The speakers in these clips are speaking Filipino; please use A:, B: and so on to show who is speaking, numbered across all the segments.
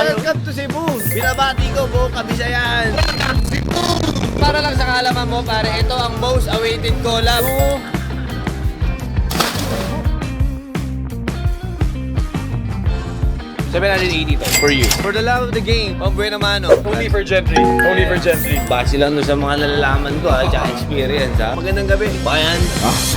A: Welcome to Cebu! Binabati ko buong Kabisayan! Para lang sa kaalaman mo pare, ito ang most awaited collab. $780 to for you. For the love of the game, pambuhay naman
B: Only for Gentry. Only for Gentry.
A: Base lang doon sa mga nalalaman ko ha, tsaka experience ha. Magandang gabi. Bayan.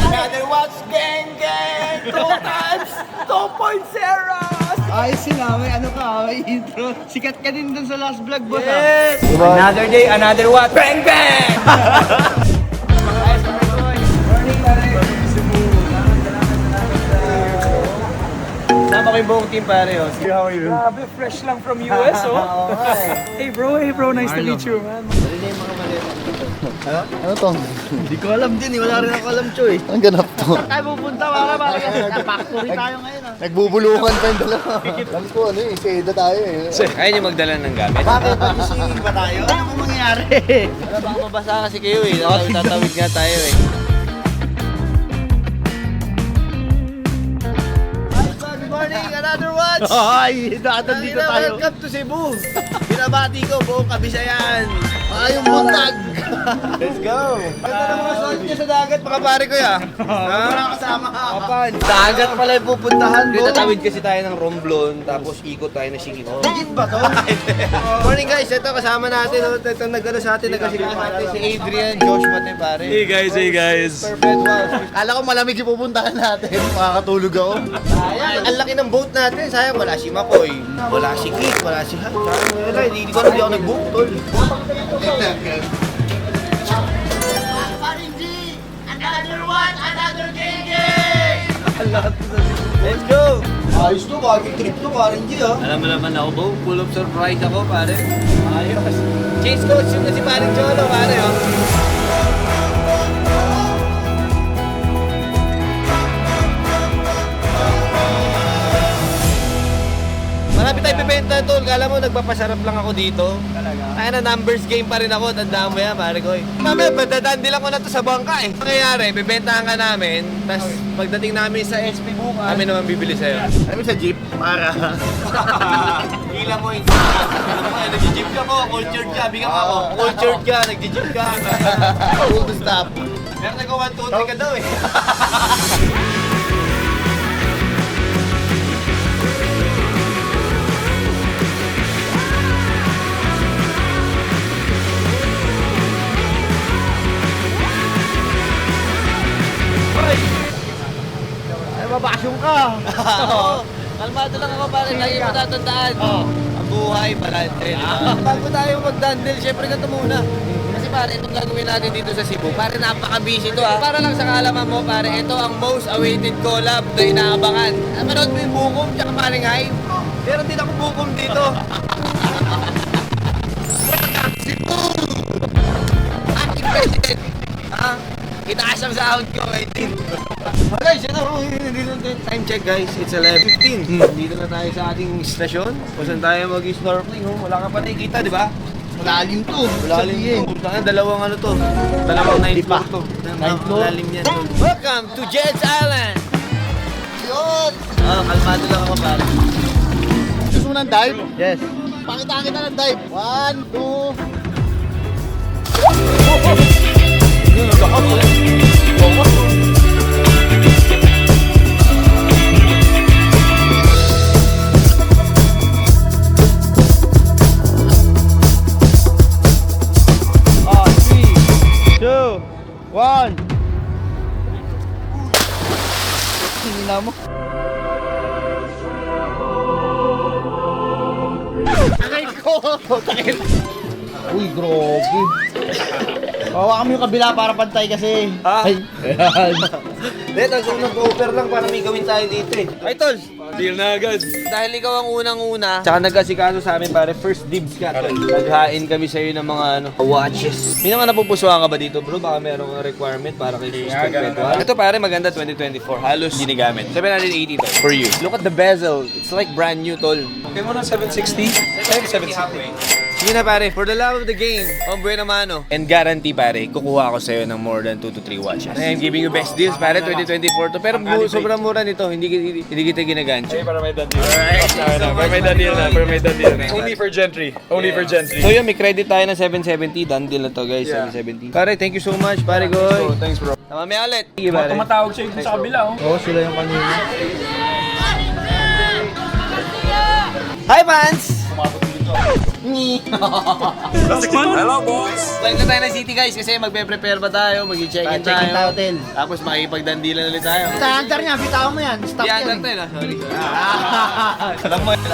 A: Another watch gang gang! 2 times 2.0!
C: Ayos sila, may ano ka, may intro. Sikat ka din dun sa last vlog, boss.
A: Yes! Another day, another watch. Bang bang! Sama ko yung buong team pare oh.
B: How are you?
C: Grabe, fresh lang from US, oh. Hey bro, nice to meet you, man.
A: Ano na yung mga maleta?
D: Ano to?
A: Hindi ko alam din eh, wala rin ako alam Choy.
D: Ang ganap to.
C: Tayo pupunta, para factory tayo ngayon, ah.
D: Nagbubulukan pa yung dalawa. Alam ko ano eh, seda tayo eh.
A: Ayaw niyo magdala ng gamit?
D: Bakit? Pag-isingin ba tayo?
C: Ano kung mangyayari?
A: Wala baka mabasa kasi kayo eh. Tatawid nga tayo eh. Good morning, another watch!
C: Ay, dito tayo.
A: Welcome to Cebu! Binabati ko buong Kabisayan!
D: Ayong buntag!
A: Let's go! Ganda ng mga suot niya sa dagat, mga pare ko ya.
D: Wala kasama ka.
A: Kapan? Dagat pala yung pupuntahan ko. Tatawid kasi tayo ng Romblon, tapos ikot tayo ng Siquijor.
D: Legit ba to?
A: Morning guys, ito kasama natin. Ito nagano sa atin, nagkasama natin si Adrian, Josh Mate pare.
B: Hey guys.
A: Perpetual.
D: Kala ko malamig yung pupuntahan natin. Makakatulog ako.
A: Sayang, ang laki ng boat natin. Sayang, wala si Makoy, wala si Kit, wala si Han. Wala, hindi ko alam, hindi ako nag-book, tol. Let's go!
D: Ayos to, bagay trip to, parang G ah.
A: Alam mo naman ako, Bo, full of surprise ako, pare. Ayos. Chase coach yun na si Paring Cholo, pare, oh. Marami tayo bibenta, tol. Kala mo, nagpapasarap lang ako dito. Talaga? Kaya na numbers game pa rin ako. Tandaan mo yan, pare ko eh. Mamaya, madadandi lang ko na to sa bangka eh. Ang nangyayari, bibentahan ka namin. Tapos, pagdating namin sa SP bukas, kami naman bibili sa'yo.
D: Alam mo sa jeep? Para.
A: Hila mo yung nag-jeep ka mo, cultured ka, bigyan mo ako. Cultured ka, nag-jeep ka.
D: Full stop.
A: Pero nag-1, 2, 3 ka daw eh.
C: Ay, mabasyong ka.
A: Kalmado lang ako pare, lagi mo tatandaan. Ang buhay, balante. Bago tayo mag-dandel, syempre ganito muna. Kasi pare, itong gagawin natin dito sa Cebu, pare napaka-busy to ha. Para lang sa kaalaman mo pare, ito ang most awaited collab na inaabangan. Manood mo yung bukom, tsaka paring hype. Meron din ako bukom dito. Ating president. Itaas ang sound ko, 18. Guys, time check guys, it's 11:15. Dito na tayo sa ating istasyon. Kung saan tayo mag-snorkeling, wala ka pa nakikita, di ba?
D: Malalim to.
A: Malalim to. Dalawang ano to. Dalawang 9th floor to.
D: 9th floor?
A: Malalim yan. Welcome to Jed's Island!
D: Yun!
A: Kalmado lang ako pare.
D: Gusto mo ng dive?
C: Yes.
D: Pakitaan kita ng dive. 1, 2...
C: Hina mo.
D: Takay ko! Takay.
C: Uy, grabe. Bawa kami yung kabila para pantay kasi. Ay.
A: Dito, kung nag-over lang para may gawin tayo dito eh. Ay, tol!
B: Deal na agad.
A: Dahil ikaw ang unang-una, tsaka nag-asikaso sa amin pare, first dibs ka tol. Naghain kami sa'yo ng mga watches. May naman napupusuhan ka ba dito bro? Baka merong requirement para kay Sister Pedro. Ito pare, maganda 2024. Halos ginigamit. $780 to for you. Look at the bezel. It's like brand new tol.
B: Okay mo na 760? 760.
A: Sige na pare, for the love of the game, ang buhay na mano. And guarantee pare, kukuha ako sa'yo ng more than 2 to 3 watches. I am giving you best deals pare, 2024 to. Pero sobrang mura nito, hindi kita ginagancho.
B: Para may done deal. Para may done deal na. Only for Gentry. Only for Gentry.
A: So yun, may credit tayo ng 770. Done deal na to guys, 770. Pare, thank you so much, pare Goy.
B: Thanks bro.
A: Mamaya ulit. Sige pare.
B: Tumatawag siya dito sa kabila oh.
C: Oo, sila yung kanina.
A: Hi, fans!
B: Hello boys.
A: Balik na tayo ng city guys kasi magpe-prepare pa tayo, mag-check-in
C: Check-in tayo,
A: tayo.
C: hotel.
A: Tapos makikipagdandilan ulit tayo.
C: Sa under niya, bitawan mo yan. Stop
A: Di
C: yan.
A: under tayo na, sorry. Alam mo yun.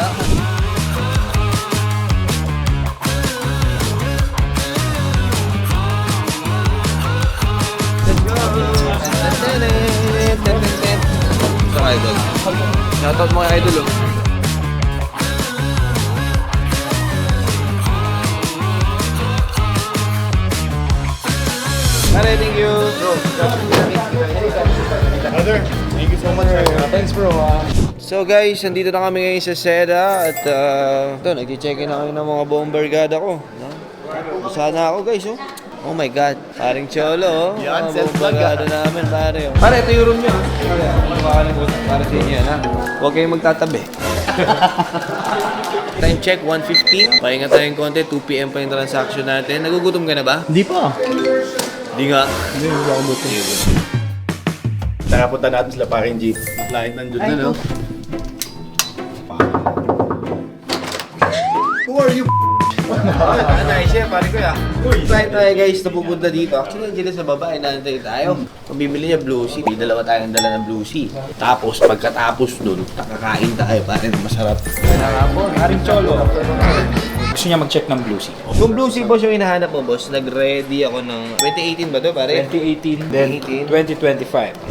A: Ito ka, idol. Shoutout mo kay idol, oh. Pare, thank you.
B: Brother, thank you so much. Thanks bro.
A: So guys, nandito na kami ngayon sa Seda at ito, nag-check-in na kami ng mga buong barkada ko. Sana ako guys, oh. Oh my God, paring Cholo, oh.
D: Yan,
A: Mga buong
D: self-vlog,
A: barkada namin, pare. Oh. Pare, ito yung room nyo. Pare, makakalimutan para sa inyo yan, ha. Huwag kayong magtatabi. Time check, 1:15. Pahinga tayong konti, 2 PM pa yung transaction natin. Nagugutom ka na ba?
C: Hindi pa.
A: Di nga.
C: Hindi ako buto.
D: Nakapunta natin sila paring G. Client nandun na, no? Who are you?
A: Nice yan, pare ko ya. Flight tayo guys, napupunta dito. Actually, nandiyan sa baba, inaantay tayo. Kung bibili niya Blue Sea, may dalawa tayong dala ng Blue Sea. Tapos, pagkatapos dun, nakakain tayo, pare, masarap.
C: Haring Cholo. Gusto niya mag-check ng Blue Sea.
A: Kung Blue Sea boss yung hinahanap mo boss, nag-ready ako ng 2018 ba to pare?
C: 2018,
A: then
C: 2025.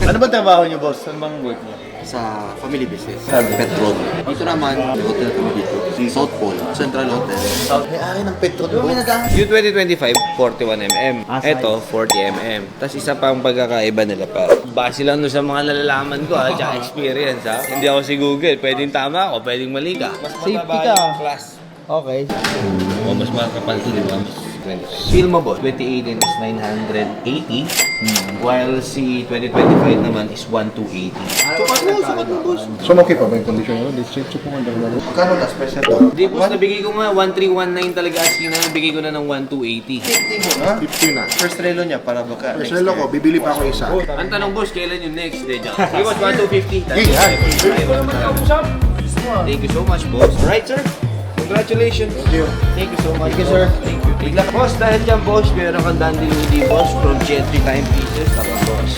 D: Ano ba trabaho niyo, boss? Ano bang work niyo?
E: Sa family business, sa Petron. Dito naman, may hotel kami dito. South Pole, Central Hotel.
D: May-ari ng Petron po.
A: Yung 2025, 41mm. Ito, 40mm. Tapos isa pang pagkakaiba nila pa. Base lang doon sa mga nalalaman ko ha, tsaka experience ha. Hindi ako si Google, pwedeng tama ako, pwedeng mali ka. Mas
C: Safety
A: mataba
C: ka.
A: yung class.
C: Okay.
A: O, mas makakapal ito, di ba? Feel mo boss, 2018 is 980, while si 2025 naman is 1280.
D: So, okay pa ba yung condition nyo? Let's check po nga dalawa.
E: Magkano na special to?
A: Hindi boss, nabigay ko nga 1319 talaga asking na, nabigay ko na ng 1280.
E: 50 mo na?
D: 50 na.
E: First relo niya para baka
D: First hello ko, bibili pa ako isa.
A: Ang tanong boss, kailan yung next day dyan? Sige boss, 1250. Thank you so much boss. Alright sir, congratulations. Thank you so much.
C: Thank you, sir.
A: Thank you. Bigla boss, dahil dyan boss, meron kang Dandiludi boss from Gentry Timepieces. Tapos boss.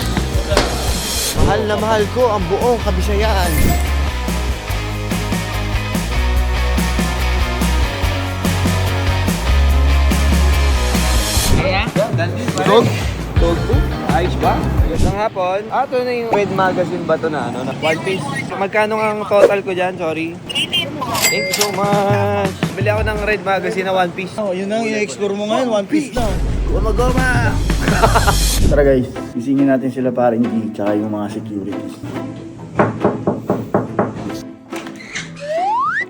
C: Mahal na mahal ko ang buong Kabisayaan.
A: Dog? Dog po? Ayos ba? Magandang hapon. Ito na yung Red Magazine ba ito na ano? Na One Piece. So, magkano ang total ko dyan? Sorry. Thank you so much. Bili ako ng Red Magazine na One Piece.
C: Oh, yun ang i-explore mo ngayon, One Piece na.
A: Goma-goma!
C: Tara guys, isingin natin sila paring G, tsaka yung mga securities.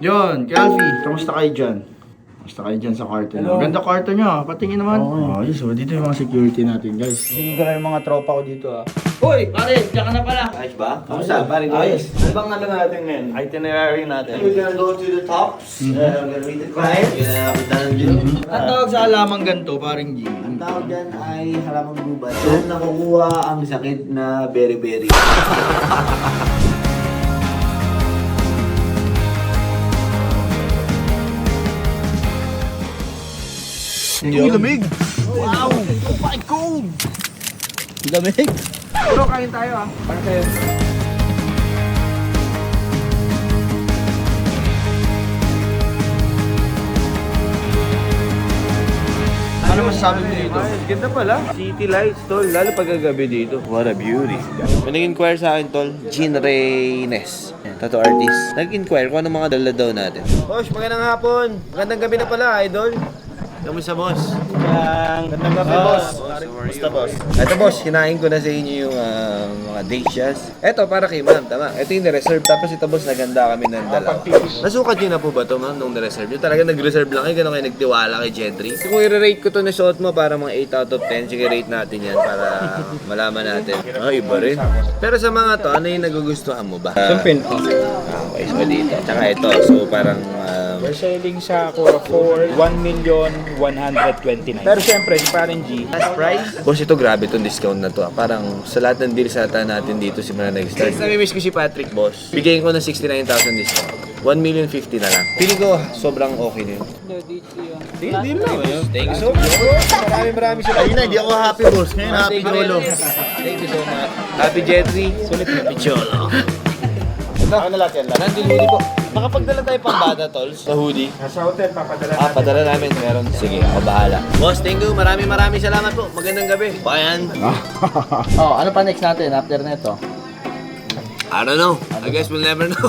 C: Yon, Alfie, kamusta kayo dyan? Kamusta kayo dyan sa kwarto nyo? Ganda kwarto nyo, patingin naman. Oh, yes, dito yung mga security natin guys. Tingin ko lang yung mga tropa ko dito ah. Hoy, pare, dyan ka na pala.
A: Ayos ba? Kamusta? Pare ko.
C: Ayos. Ano bang ano natin ngayon? Itinerary natin.
E: We're gonna go to the tops. We're gonna meet the client. We're gonna put down the
C: Ang tawag sa alamang ganito, paring G.
E: Ang tawag dyan ay halamang gubat. Doon nakukuha ang sakit na berry-berry.
C: Yung lamig! Wow! Oh my God! Lamig!
A: Bro, kain tayo ah. Para sa'yo.
C: Ano masasabi mo dito?
A: Ay, ganda pala. City lights, tol. Lalo pagkagabi dito. What a beauty. May nag-inquire sa akin, tol. Jean Reynes. Tattoo artist. Nag-inquire kung ano mga dala daw natin. Boss, magandang hapon. Magandang gabi na pala, idol. Kamusta, boss?
C: Gandang gabi, boss. Basta, boss.
A: Ito, boss, kinain ko na sa inyo yung mga dishes. Ito, para kay ma'am, tama. Ito yung na-reserve. Tapos ito, boss, naganda kami ng dalawa. Nasukat nyo na po ba ito, ma'am, nung na-reserve nyo? Talaga nag-reserve lang kayo, gano'n kayo nagtiwala kay Gentry? Kung i-rate ko to na suot mo, para mga 8 out of 10, sige, rate natin yan para malaman natin. Iba rin. Pero sa mga to, ano yung nagugustuhan mo ba?
B: Sumpin.
A: Okay, so dito. Tsaka ito, so parang...
B: We're selling sa Cora for 1,129,000. Pero syempre, si Parang G, last price,
A: Boss, ito grabe itong discount na to. Parang sa lahat ng deals ata natin dito simula nag-start. Nami-miss ko si Patrick, boss. Bigyan ko ng 69,000 discount. 1,050,000 na lang. Feeling ko, sobrang okay na yun. Deal lang. Thank you so much. Maraming salamat.
C: Ayun na, hindi ako happy, boss. Ngayon, happy Jolo.
A: Thank you so much. Happy Jetri. Sulit na Picholo.
C: Ako na lahat yan lang.
A: Nandun hoodie po. Makapagdala tayo pang bata, tol, sa hoodie.
B: sa hotel, papadala natin.
A: Padala namin. Meron. Sige, ako bahala. Boss, thank you. Maraming salamat po. Magandang gabi. Bayan.
C: Oh, ano pa next natin after nito?
A: I don't know. I guess we'll never know.